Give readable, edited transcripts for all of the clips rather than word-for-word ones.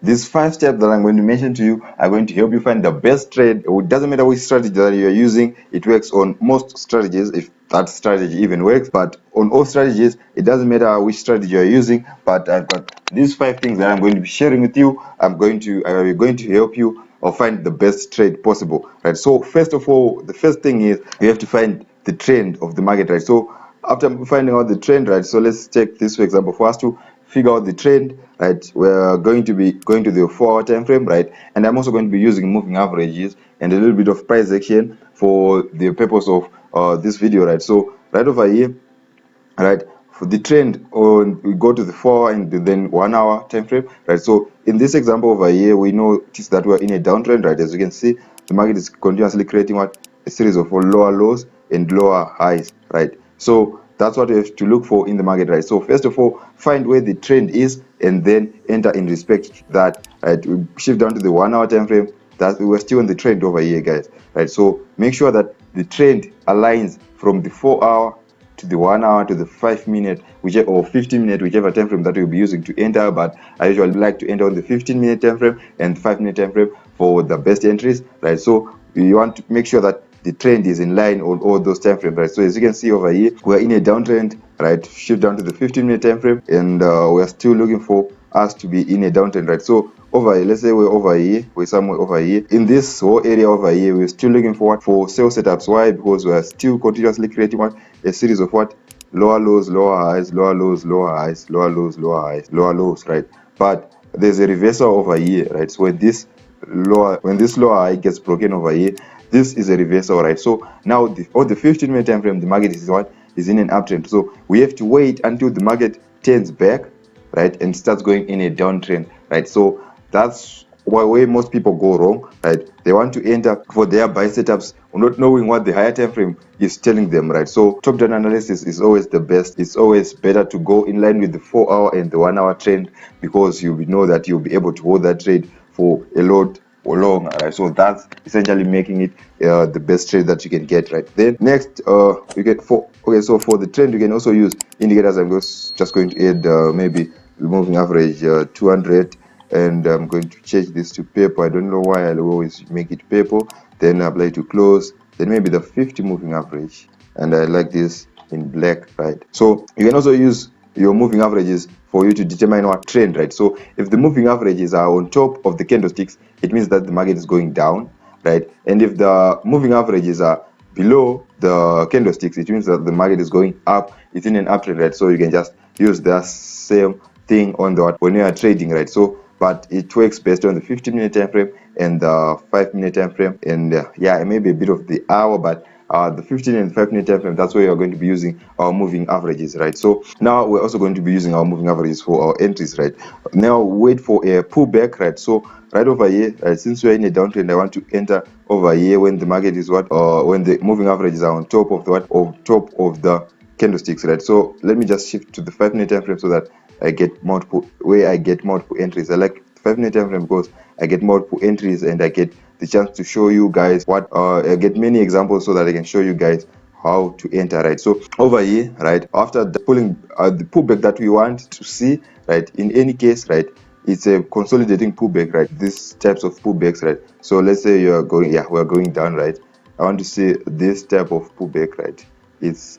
These 5 steps that I'm going to mention to you are going to help you find the best trade. It doesn't matter which strategy that you're using, it works on most strategies, if that strategy even works. But on all strategies, it doesn't matter which strategy you're using. But I've got these 5 things that I'm going to be sharing with you. I'm going to help you or find the best trade possible, right? So first of all, the first thing is you have to find the trend of the market, right? So after finding out the trend, right, so let's take this for example. For us to figure out the trend, right, we're going to be going to the 4-hour time frame, right, and I'm also going to be using moving averages and a little bit of price action for the purpose of this video, right? So right over here, right, for the trend, on we go to the 4 and then 1 hour time frame, right? So in this example over here, we notice that we're in a downtrend, right? As you can see, the market is continuously creating what, a series of lower lows and lower highs, right? So that's what you have to look for in the market, right? So first of all, find where the trend is and then enter in respect to that, right? We shift down to the 1 hour time frame. That we're still on the trend over here, guys, right? So make sure that the trend aligns from the 4-hour to the 1 hour to the 5-minute, whichever, or 15-minute, whichever time frame that you'll be using to enter. But I usually like to enter on the 15-minute time frame and 5-minute time frame for the best entries, right? So you want to make sure that the trend is in line on all those time frames, right? So as you can see over here, we're in a downtrend, right? Shift down to the 15-minute time frame, and we're still looking for us to be in a downtrend, right? So over here, let's say we're over here, we're somewhere over here in this whole area over here, we're still looking for sell setups. Why? Because we're still continuously creating a series of lower lows, lower highs, lower lows, lower highs, lower lows, lower highs, lower lows, right? But there's a reversal over here, right? So when this lower high gets broken over here, this is a reversal, right? So now on the 15-minute time frame, the market is in an uptrend. So we have to wait until the market turns back, right, and starts going in a downtrend, right? So that's where most people go wrong, right? They want to enter for their buy setups not knowing what the higher time frame is telling them, right? So top down analysis is always the best. It's always better to go in line with the 4-hour and the 1 hour trend, because you know that you'll be able to hold that trade for a lot or long, right? So that's essentially making it the best trade that you can get, right? Then next, you get so for the trend, you can also use indicators. I'm just going to add maybe the moving average 200, and I'm going to change this to purple. I don't know why I always make it purple. Then apply to close, then maybe the 50 moving average, and I like this in black, right? So you can also use your moving averages for you to determine what trend, right? So if the moving averages are on top of the candlesticks, it means that the market is going down, right? And if the moving averages are below the candlesticks, it means that the market is going up. It's in an uptrend, right? So you can just use the same thing on the when you are trading, right? So but it works based on the 15-minute time frame and the 5-minute time frame, and yeah, maybe a bit of the hour, but the 15 and 5-minute time frame, that's where you're going to be using our moving averages, right? So now we're also going to be using our moving averages for our entries, right? Now wait for a pullback, right? So right over here, since we're in a downtrend, I want to enter over here when the market is when the moving averages are on top of the candlesticks, right? So let me just shift to the 5-minute time frame so that I get multiple entries. I like 5-minute time frame because I get multiple entries and I get the chance to show you guys I get many examples so that I can show you guys how to enter, right? So over here, right, after the pullback that we want to see, right, in any case, right, it's a consolidating pullback, right? These types of pullbacks, right? So let's say we're going down, right? I want to see this type of pullback, right? It's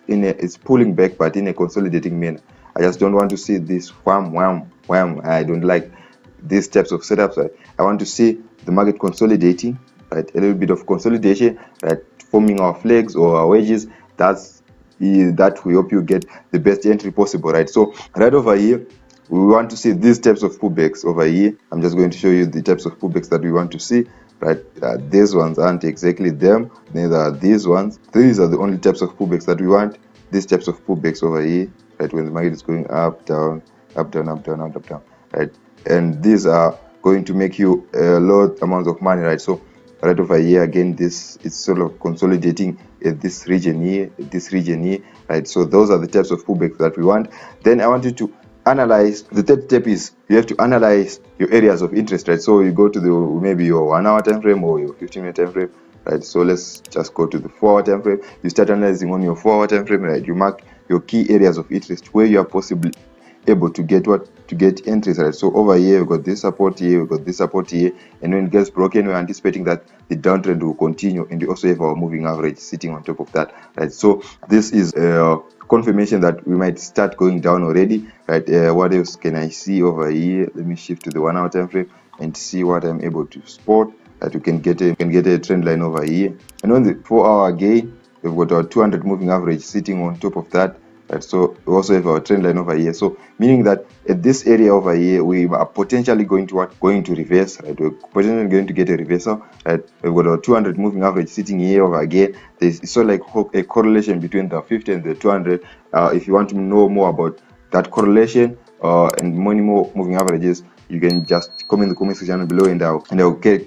pulling back, but in a consolidating manner. I just don't want to see this wham wham wham. I don't like these types of setups, right? I want to see the market consolidating, right? A little bit of consolidation, right? Forming our flags or our wedges. That will help you get the best entry possible, right? So right over here, we want to see these types of pullbacks over here. I'm just going to show you the types of pullbacks that we want to see, right? These ones aren't exactly them, neither are these ones. These are the only types of pullbacks that we want. These types of pullbacks over here, right, when the market is going up, down, up, down, up, down, up, down, right? And these are going to make you a lot amount of money, right? So right over here again, this is sort of consolidating this region here, right? So those are the types of pullbacks that we want. Then I want you to analyze. The third step is you have to analyze your areas of interest, right? So you go to maybe your 1 hour time frame or your 15-minute time frame, right? So let's just go to the 4-hour time frame. You start analyzing on your 4-hour time frame, right? You mark your key areas of interest where you are possibly able to get to get entries, right? So over here we got this support here, we got this support here, and when it gets broken, we're anticipating that the downtrend will continue, and we also have our moving average sitting on top of that, right? So this is confirmation that we might start going down already, right? What else can I see over here? Let me shift to the 1 hour time frame and see what I'm able to spot, that we can get a trend line over here. And on the 4 hour again, we've got our 200 moving average sitting on top of that, right? So we also have our trend line over here, so meaning that at this area over here we are potentially going to reverse, right? We're potentially going to get a reversal, right? We've got our 200 moving average sitting here over again. There's sort of like a correlation between the 50 and the 200. If you want to know more about that correlation and many more moving averages, you can just comment in the comment section below, and I'll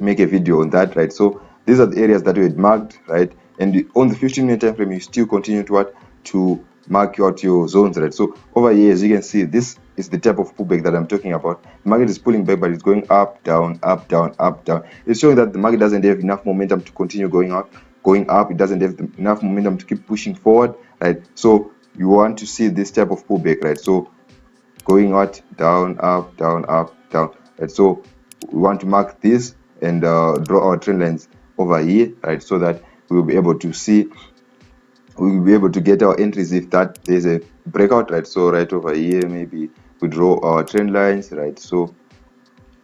make a video on that, right? So these are the areas that we had marked, right? And on the 15-minute time frame, you still continue to mark out your zones, right? So over here, as you can see, this is the type of pullback that I'm talking about. The market is pulling back, but it's going up, down, up, down, up, down. It's showing that the market doesn't have enough momentum to continue going up. It doesn't have enough momentum to keep pushing forward, right? So you want to see this type of pullback, right? So going out, down, up, down, up, down, right? So we want to mark this and draw our trend lines over here, right? So that we'll be able to see, we'll be able to get our entries if that there's a breakout, right? So right over here, maybe we draw our trend lines, right? So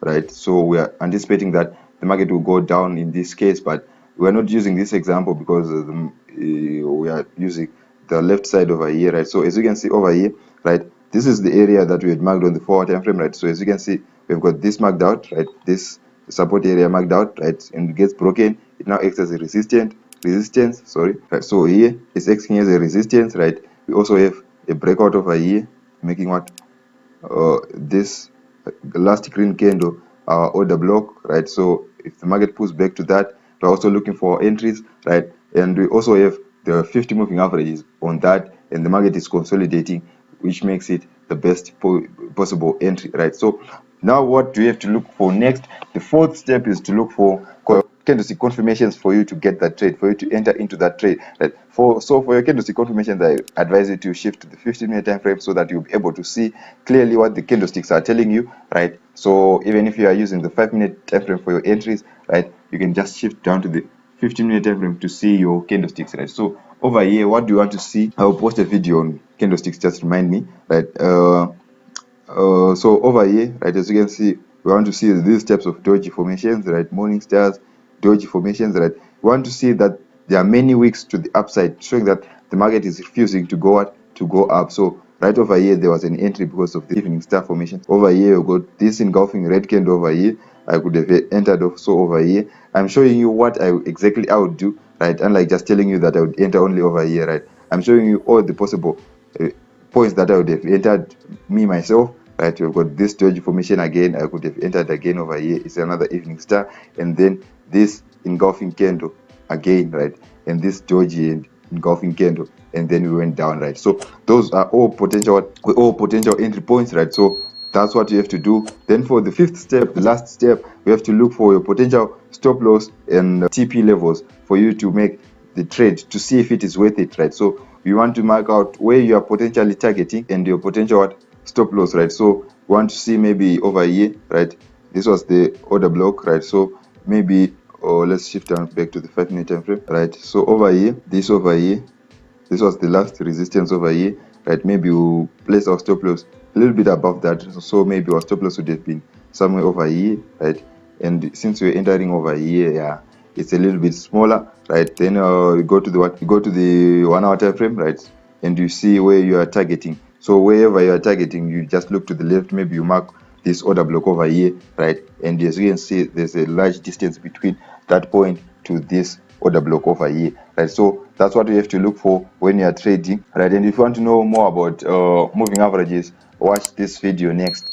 we are anticipating that the market will go down in this case, but we're not using this example because we are using the left side over here, right? So as you can see over here, right, this is the area that we had marked on the 4 hour time frame, right? So as you can see, we've got this marked out, right? This support area marked out, right? And it gets broken, it now acts as a resistance, sorry, right? So here it's acting as a resistance, right? We also have a breakout over here, making what this last green candle, our order block, right? So if the market pulls back to that, we're also looking for entries, right? And we also have the 50 moving averages on that, and the market is consolidating, which makes it the best possible entry, right? So now what do you have to look for next? The fourth step is to look for candlestick confirmations for you to get that trade, for you to enter into that trade, right? For your candlestick confirmations, I advise you to shift to the 15-minute time frame so that you'll be able to see clearly what the candlesticks are telling you, right? So even if you are using the 5-minute time frame for your entries, right, you can just shift down to the 15-minute time frame to see your candlesticks, right? So over here, what do you want to see? I'll post a video on candlesticks, just remind me, right? So over here, right, as you can see, we want to see these types of doji formations, right? Morning stars, doji formations, right? We want to see that there are many wicks to the upside, showing that the market is refusing to go up. So right over here, there was an entry because of the evening star formation. Over here, we got this engulfing red candle over here. I could have entered also over here. I'm showing you what exactly I would do, right? Unlike just telling you that I would enter only over here, right? I'm showing you all the possible points that I would have entered me myself, right? We've got this doji formation again. I could have entered again over here. It's another evening star, and then this engulfing candle again, right? And this doji and engulfing candle, and then we went down, right? So those are all potential entry points, right? So that's what you have to do. Then for the fifth step, the last step, we have to look for your potential stop loss and TP levels for you to make the trade, to see if it is worth it, right? So you want to mark out where you are potentially targeting and your potential stop loss, right? So we want to see maybe over here, right? This was the order block, right? So maybe, let's shift down back to the 5-minute time frame, right? So over here, this was the last resistance over here, right? Maybe we'll place our stop loss a little bit above that, so maybe our stop loss would have been somewhere over here, right? And since we're entering over here, yeah, it's a little bit smaller, right? Then you go to the 1 hour time frame, right? And you see where you are targeting. So wherever you are targeting, you just look to the left, maybe you mark this order block over here, right? And as you can see, there's a large distance between that point to this order block over here, right? So that's what you have to look for when you are trading, right? And if you want to know more about moving averages, watch this video next.